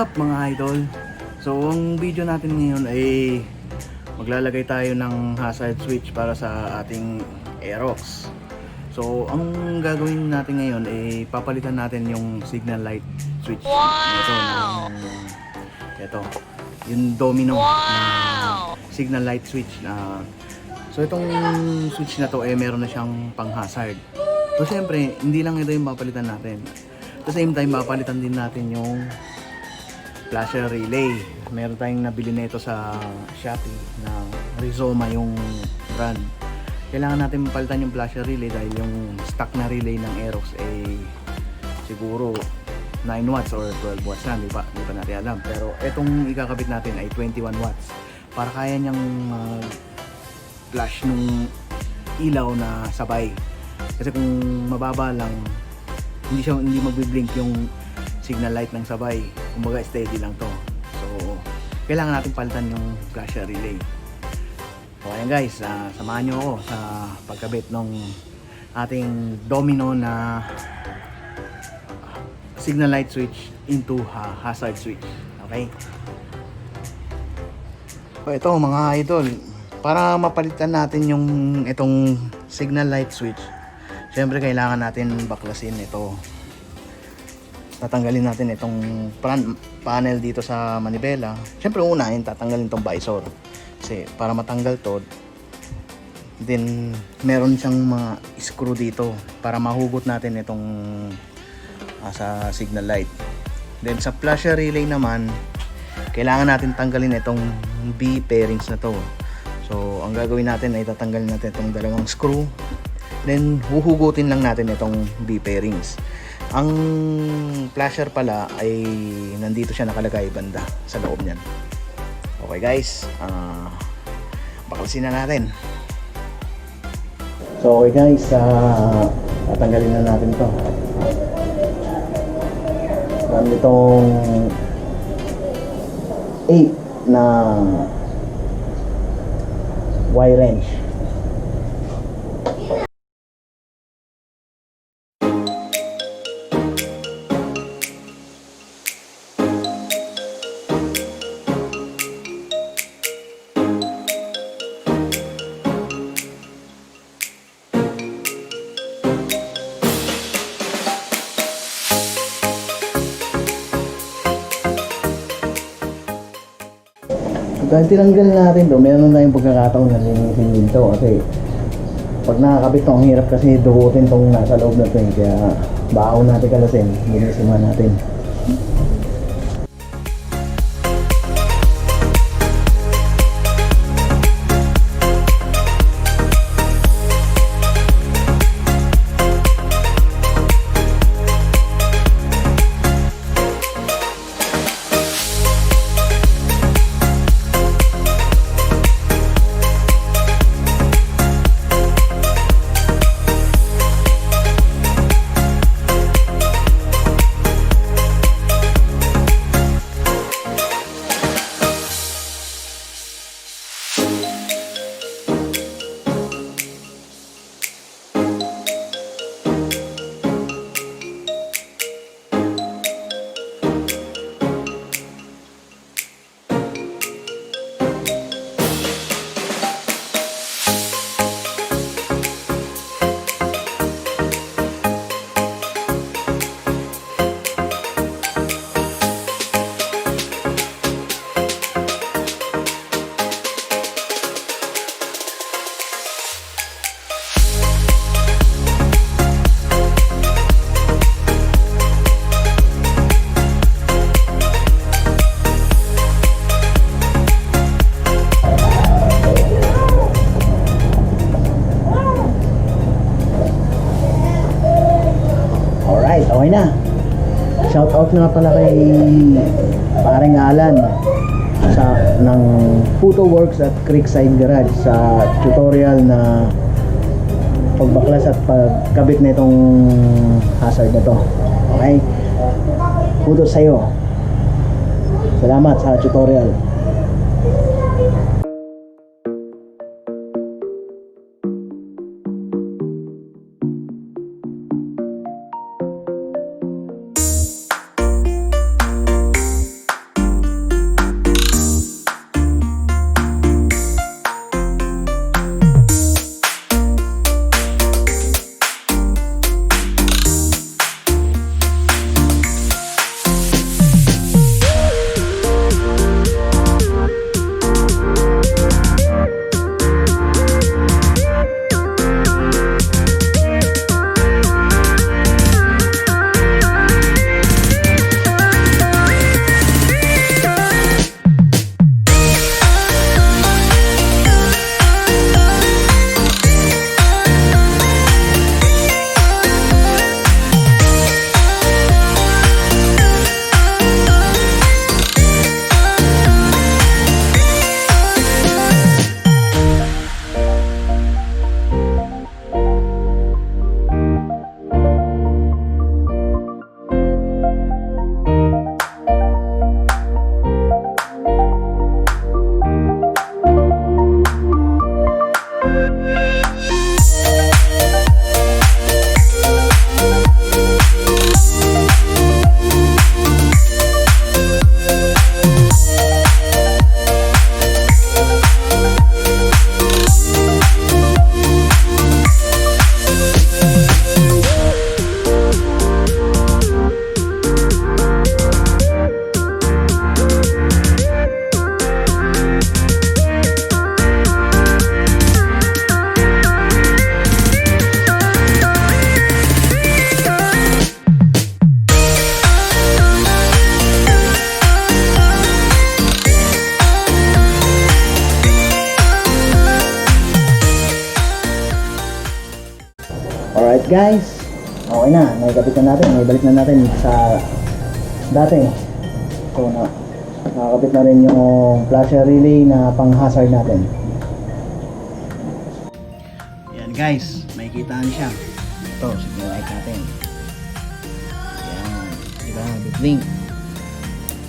up mga idol? So ang video natin ngayon ay maglalagay tayo ng hazard switch para sa ating Aerox. So ang gagawin natin ngayon ay papalitan natin yung signal light switch. Wow! Ito yung domino na signal light switch na. So itong switch na to meron na siyang pang hazard. So syempre hindi lang ito yung papalitan natin. At the same time papalitan din natin yung flasher relay. Meron tayong nabili na ito sa Shopee na Rizoma yung brand. Kailangan natin mapalitan yung flasher relay dahil yung stock na relay ng Aerox ay siguro 9 watts or 12 watts na, di pa natin alam. Pero itong ikakabit natin ay 21 watts para kaya niyang flash nung ilaw na sabay. Kasi kung mababa lang, hindi magbi-blink yung signal light ng sabay. Kumbaga steady lang to. So kailangan natin palitan yung flasher relay. So ayan guys, samahan nyo ako sa pagkabit ng ating domino na signal light switch into hazard switch. Okay? So ito mga idol, para mapalitan natin yung itong signal light switch, syempre kailangan natin baklasin ito. Tatanggalin natin itong front panel dito sa manibela. Syempre unahin tatanggalin itong visor. Kasi para matanggal to, then meron siyang mga screw dito para mahugot natin itong sa signal light. Then sa flasher relay naman, kailangan natin tanggalin itong B pairings na to. So ang gagawin natin ay tatanggalin natin itong dalawang screw. Then huhugutin lang natin itong B pairings. Ang flasher pala ay nandito siya nakalagay banda sa loob niyan. Okay guys, baklasin na natin. So okay guys, tatanggalin na natin to. Meron itong 8 na Y wrench. Dahil tinanggal natin to, meron na tayong pagkakataon na linisin din to kasi pag nakakabit to, ang hirap kasi dukutin tong nasa loob na to, kaya baon natin kalasin, linisin natin. Okay na. Shout out nga pala kay paring Alan ng Photo Works at Creekside Garage sa tutorial na pagbaklas at pagkabit na itong hazard na to. Okay? Kudos sa'yo. Salamat sa tutorial. guys, okay na, naikabit na natin, naibalik na natin sa dati. So nakakabit na rin yung flasher relay na pang hazard natin. Yan guys, makikita niyo siya. Ito, signal light natin. Yan, diba, big-blink.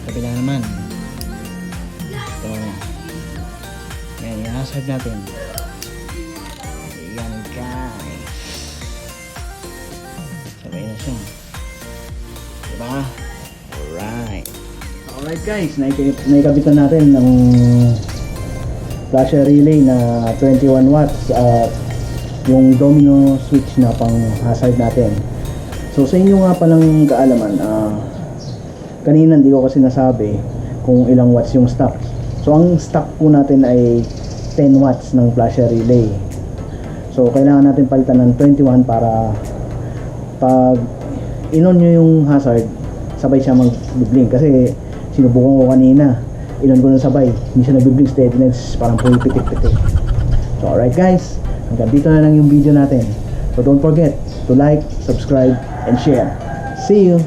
Kabila naman. Ito. Yan, i-hazard natin. Yan guys. Sabay na siya. Diba? Alright. Alright guys, naikabit na natin ng flasher relay na 21 watts at yung domino switch na pang hazard natin. So sa inyo nga palang kaalaman, kanina hindi ko kasi nasabi kung ilang watts yung stock. So ang stock po natin ay 10 watts ng flasher relay. So kailangan natin palitan ng 21 para pag inon nyo yung hazard, sabay siya mag-blink. Kasi sinubukan ko kanina, inon ko na sabay, hindi siya nag-blink, steadiness, parang pumipitik-pitik. So alright guys, hanggang dito na lang yung video natin. So don't forget to like, subscribe, and share. See you!